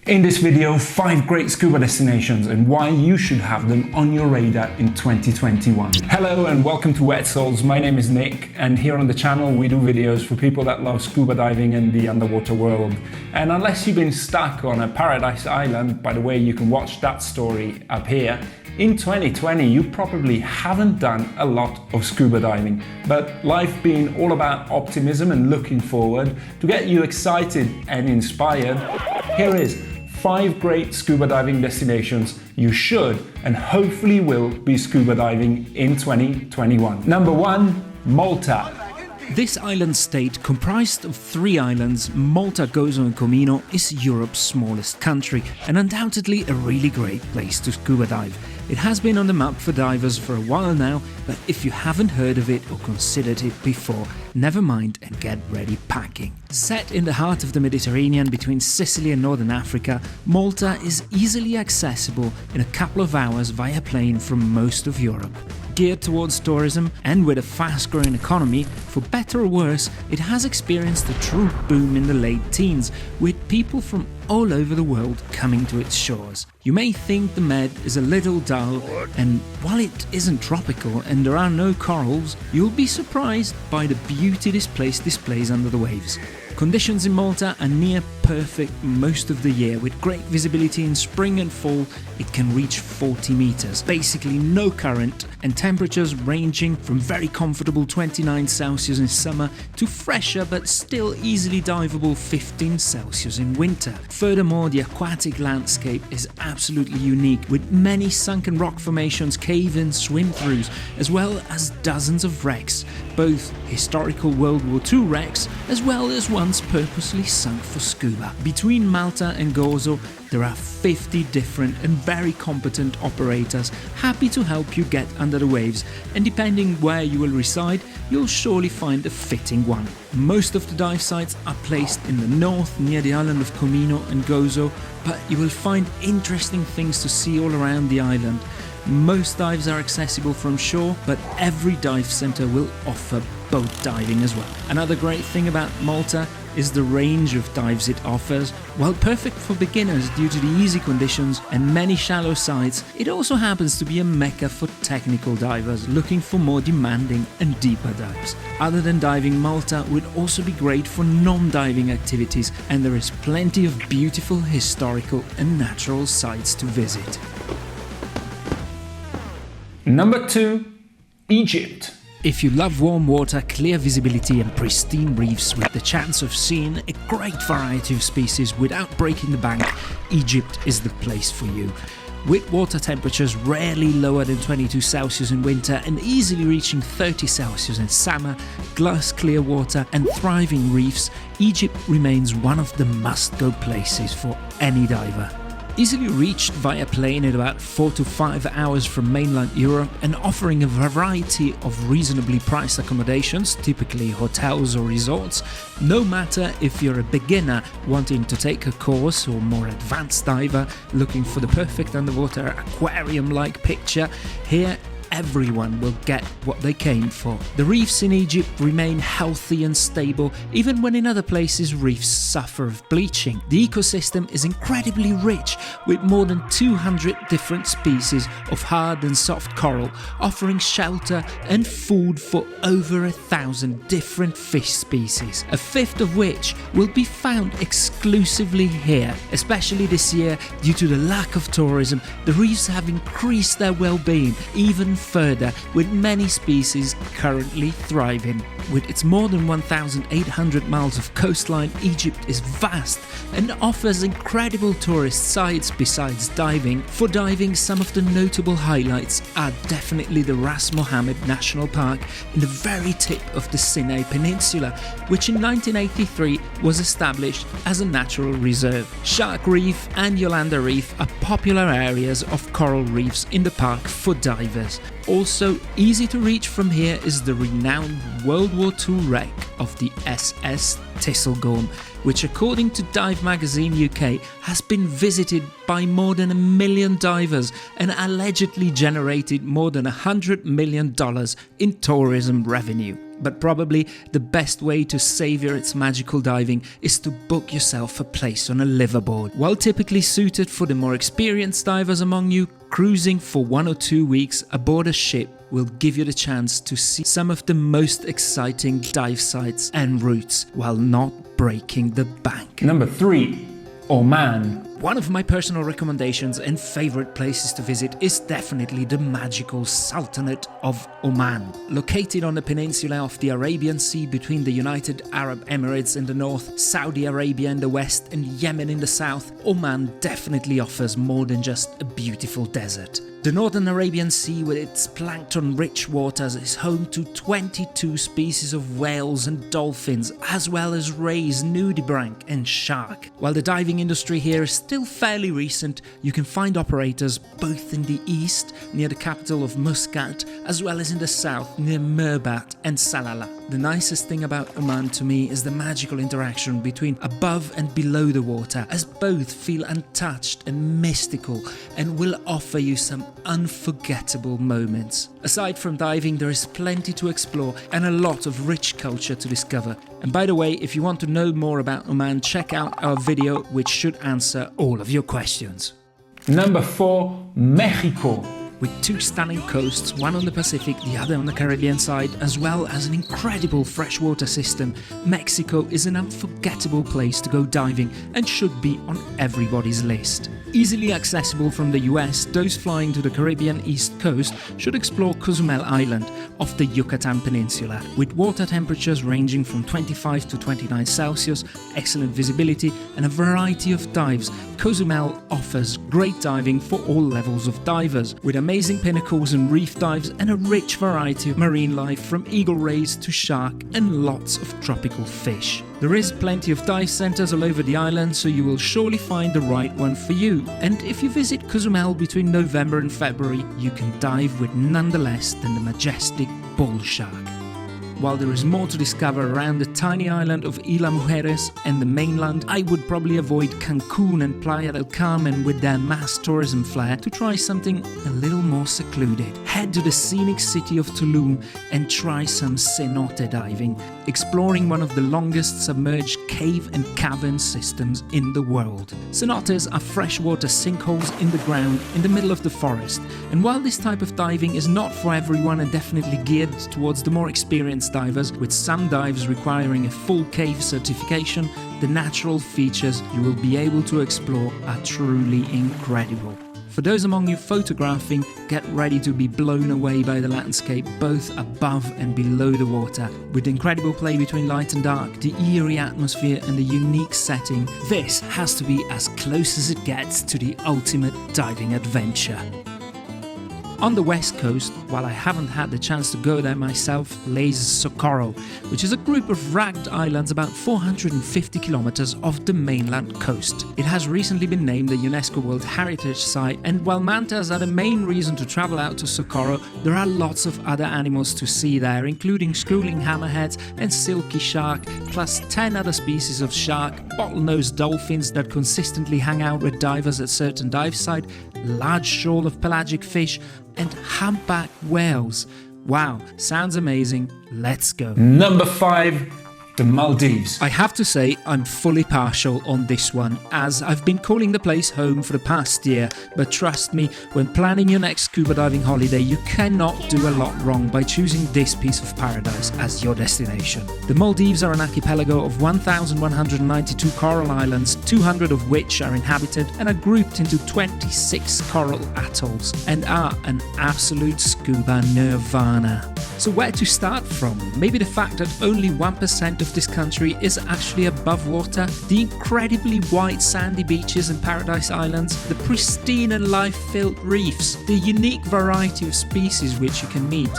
In this video, 5 great scuba destinations and why you should have them on your radar in 2021. Hello and welcome to Wet Souls. My name is Nick, and here on the channel we do videos for people that love scuba diving and the underwater world. And unless you've been stuck on a paradise island, by the way, you can watch that story up here. In 2020, you probably haven't done a lot of scuba diving, but life being all about optimism and looking forward, to get you excited and inspired, here is 5 great scuba diving destinations you should and hopefully will be scuba diving in 2021. Number 1, Malta. This island state, comprised of 3 islands, Malta, Gozo and Comino, is Europe's smallest country and undoubtedly a really great place to scuba dive. It has been on the map for divers for a while now, but if you haven't heard of it or considered it before, never mind and get ready packing. Set in the heart of the Mediterranean between Sicily and Northern Africa, Malta is easily accessible in a couple of hours via plane from most of Europe. Geared towards tourism and with a fast-growing economy, for better or worse, it has experienced a true boom in the late teens, with people from all over the world coming to its shores. You may think the Med is a little dull, and while it isn't tropical and there are no corals, you'll be surprised by the beauty this place displays under the waves. Conditions in Malta are near perfect most of the year, with great visibility in spring and fall. It can reach 40 meters, basically no current, and temperatures ranging from very comfortable 29 Celsius in summer to fresher but still easily diveable 15 Celsius in winter. Furthermore, the aquatic landscape is absolutely unique, with many sunken rock formations, cave-ins, swim-throughs, as well as dozens of wrecks, both historical World War II wrecks as well as ones purposely sunk for scuba. Between Malta and Gozo, there are 50 different and very competent operators happy to help you get under the waves, and depending where you will reside, you'll surely find a fitting one. Most of the dive sites are placed in the north near the island of Comino and Gozo, but you will find interesting things to see all around the island. Most dives are accessible from shore, but every dive center will offer boat diving as well. Another great thing about Malta is the range of dives it offers. While perfect for beginners due to the easy conditions and many shallow sides, it also happens to be a mecca for technical divers looking for more demanding and deeper dives. Other than diving, Malta would also be great for non-diving activities, and there is plenty of beautiful historical and natural sites to visit. Number 2, Egypt. If you love warm water, clear visibility and pristine reefs with the chance of seeing a great variety of species without breaking the bank, Egypt is the place for you. With water temperatures rarely lower than 22 Celsius in winter and easily reaching 30 Celsius in summer, glass clear water and thriving reefs, Egypt remains one of the must-go places for any diver. Easily reached via plane in about 4 to 5 hours from mainland Europe and offering a variety of reasonably priced accommodations, typically hotels or resorts, no matter if you're a beginner wanting to take a course or more advanced diver looking for the perfect underwater aquarium-like picture, here everyone will get what they came for. The reefs in Egypt remain healthy and stable, even when in other places reefs suffer of bleaching. The ecosystem is incredibly rich, with more than 200 different species of hard and soft coral, offering shelter and food for over 1,000 different fish species, a fifth of which will be found exclusively here. Especially this year, due to the lack of tourism, the reefs have increased their well-being even further, with many species currently thriving. With its more than 1,800 miles of coastline, Egypt is vast and offers incredible tourist sites besides diving. For diving, some of the notable highlights are definitely the Ras Mohammed National Park in the very tip of the Sinai Peninsula, which in 1983 was established as a natural reserve. Shark Reef and Yolanda Reef are popular areas of coral reefs in the park for divers. Also easy to reach from here is the renowned World War II wreck of the SS Thistlegorm, which according to Dive Magazine UK has been visited by more than 1 million divers and allegedly generated more than $100 million in tourism revenue. But probably the best way to savor its magical diving is to book yourself a place on a liverboard. While typically suited for the more experienced divers among you, cruising for 1 or 2 weeks aboard a ship will give you the chance to see some of the most exciting dive sites and routes while not breaking the bank. Number 3. Oman. One of my personal recommendations and favorite places to visit is definitely the magical Sultanate of Oman. Located on the peninsula of the Arabian Sea between the United Arab Emirates in the north, Saudi Arabia in the west and Yemen in the south, Oman definitely offers more than just a beautiful desert. The northern Arabian Sea with its plankton-rich waters is home to 22 species of whales and dolphins, as well as rays, nudibranch and shark. While the diving industry here is still fairly recent, you can find operators both in the east, near the capital of Muscat, as well as in the south, near Mirbat and Salalah. The nicest thing about Oman to me is the magical interaction between above and below the water, as both feel untouched and mystical and will offer you some unforgettable moments. Aside from diving, there is plenty to explore and a lot of rich culture to discover. And by the way, if you want to know more about Oman, check out our video which should answer all of your questions. Number 4. Mexico. With 2 stunning coasts, one on the Pacific, the other on the Caribbean side, as well as an incredible freshwater system, Mexico is an unforgettable place to go diving and should be on everybody's list. Easily accessible from the US, those flying to the Caribbean east coast should explore Cozumel Island off the Yucatan Peninsula. With water temperatures ranging from 25 to 29 Celsius, excellent visibility and a variety of dives, Cozumel offers great diving for all levels of divers, with amazing pinnacles and reef dives and a rich variety of marine life from eagle rays to shark and lots of tropical fish. There is plenty of dive centres all over the island, so you will surely find the right one for you. And if you visit Cozumel between November and February, you can dive with none less than the majestic bull shark. While there is more to discover around the tiny island of Isla Mujeres and the mainland, I would probably avoid Cancun and Playa del Carmen with their mass tourism flair to try something a little more secluded. Head to the scenic city of Tulum and try some cenote diving, exploring one of the longest submerged cave and cavern systems in the world. Cenotes are freshwater sinkholes in the ground in the middle of the forest, and while this type of diving is not for everyone and definitely geared towards the more experienced divers, with some dives requiring a full cave certification, the natural features you will be able to explore are truly incredible. For those among you photographing, get ready to be blown away by the landscape both above and below the water. With the incredible play between light and dark, the eerie atmosphere and the unique setting, this has to be as close as it gets to the ultimate diving adventure. On the west coast, while I haven't had the chance to go there myself, lays Socorro, which is a group of rugged islands about 450 kilometers off the mainland coast. It has recently been named a UNESCO World Heritage Site, and while mantas are the main reason to travel out to Socorro, there are lots of other animals to see there, including schooling hammerheads and silky shark, plus 10 other species of shark, bottlenose dolphins that consistently hang out with divers at certain dive sites, large shoal of pelagic fish, and humpback whales. Wow, sounds amazing. Let's go. Number 5. The Maldives. I have to say I'm fully partial on this one, as I've been calling the place home for the past year, but trust me, when planning your next scuba diving holiday, you cannot do a lot wrong by choosing this piece of paradise as your destination. The Maldives are an archipelago of 1,192 coral islands, 200 of which are inhabited and are grouped into 26 coral atolls, and are an absolute scuba nirvana. So where to start from? Maybe the fact that only 1% of this country is actually above water, the incredibly white sandy beaches and paradise islands, the pristine and life-filled reefs, the unique variety of species which you can meet.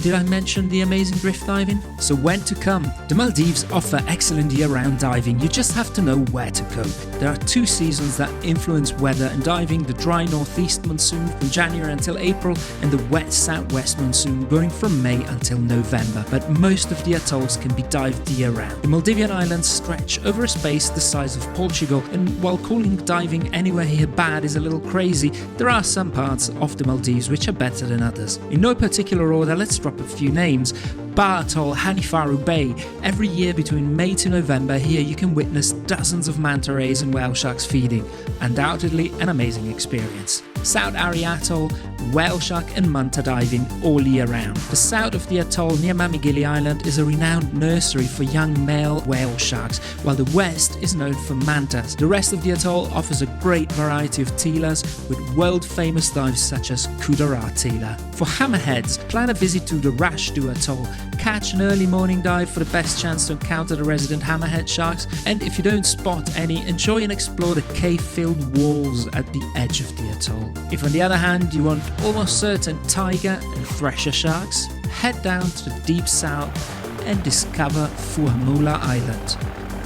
Did I mention the amazing drift diving? So when to come? The Maldives offer excellent year-round diving, you just have to know where to go. There are 2 seasons that influence weather and diving, the dry northeast monsoon from January until April and the wet southwest monsoon going from May until November, but most of the atolls can be dived year-round. The Maldivian islands stretch over a space the size of Portugal, and while calling diving anywhere here bad is a little crazy, there are some parts of the Maldives which are better than others. In no particular order, let's drop a few names. Bar Atoll, Hanifaru Bay. Every year between May to November here you can witness dozens of manta rays and whale sharks feeding. Undoubtedly an amazing experience. South Ari Atoll, whale shark and manta diving all year round. The south of the atoll near Mamigili Island is a renowned nursery for young male whale sharks, while the west is known for mantas. The rest of the atoll offers a great variety of telas with world-famous dives such as Kudara Tela. For hammerheads, plan a visit to the Rashdu Atoll. Catch an early morning dive for the best chance to encounter the resident hammerhead sharks, and if you don't spot any, enjoy and explore the cave-filled walls at the edge of the atoll. If on the other hand you want almost certain tiger and thresher sharks, head down to the deep south and discover Fuhamula Island.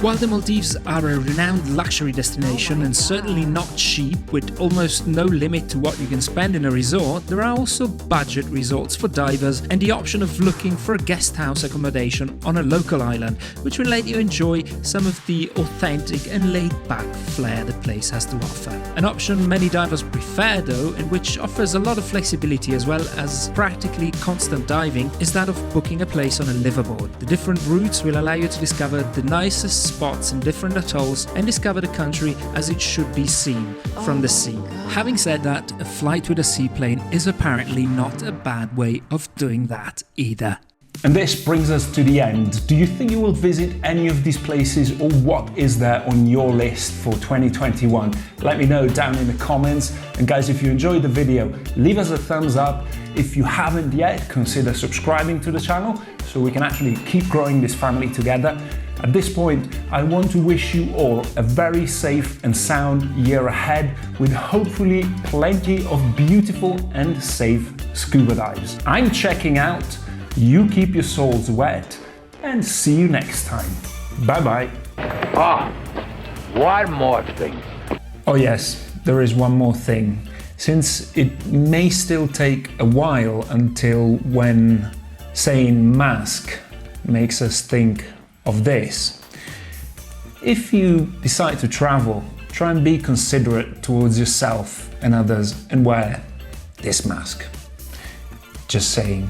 While the Maldives are a renowned luxury destination and certainly not cheap, with almost no limit to what you can spend in a resort, there are also budget resorts for divers and the option of looking for a guest house accommodation on a local island, which will let you enjoy some of the authentic and laid-back flair the place has to offer. An option many divers prefer though, and which offers a lot of flexibility as well as practically constant diving, is that of booking a place on a liveaboard. The different routes will allow you to discover the nicest spots in different atolls and discover the country as it should be seen from the sea. Having said that, a flight with a seaplane is apparently not a bad way of doing that either. And this brings us to the end. Do you think you will visit any of these places, or what is there on your list for 2021? Let me know down in the comments. And guys, if you enjoyed the video, leave us a thumbs up. If you haven't yet, consider subscribing to the channel so we can actually keep growing this family together. At this point, I want to wish you all a very safe and sound year ahead, with hopefully plenty of beautiful and safe scuba dives. I'm checking out. You keep your souls wet, and see you next time. Bye-bye. One more thing. Oh yes, there is one more thing. Since it may still take a while until when saying mask makes us think of this, if you decide to travel, try and be considerate towards yourself and others and wear this mask. Just saying.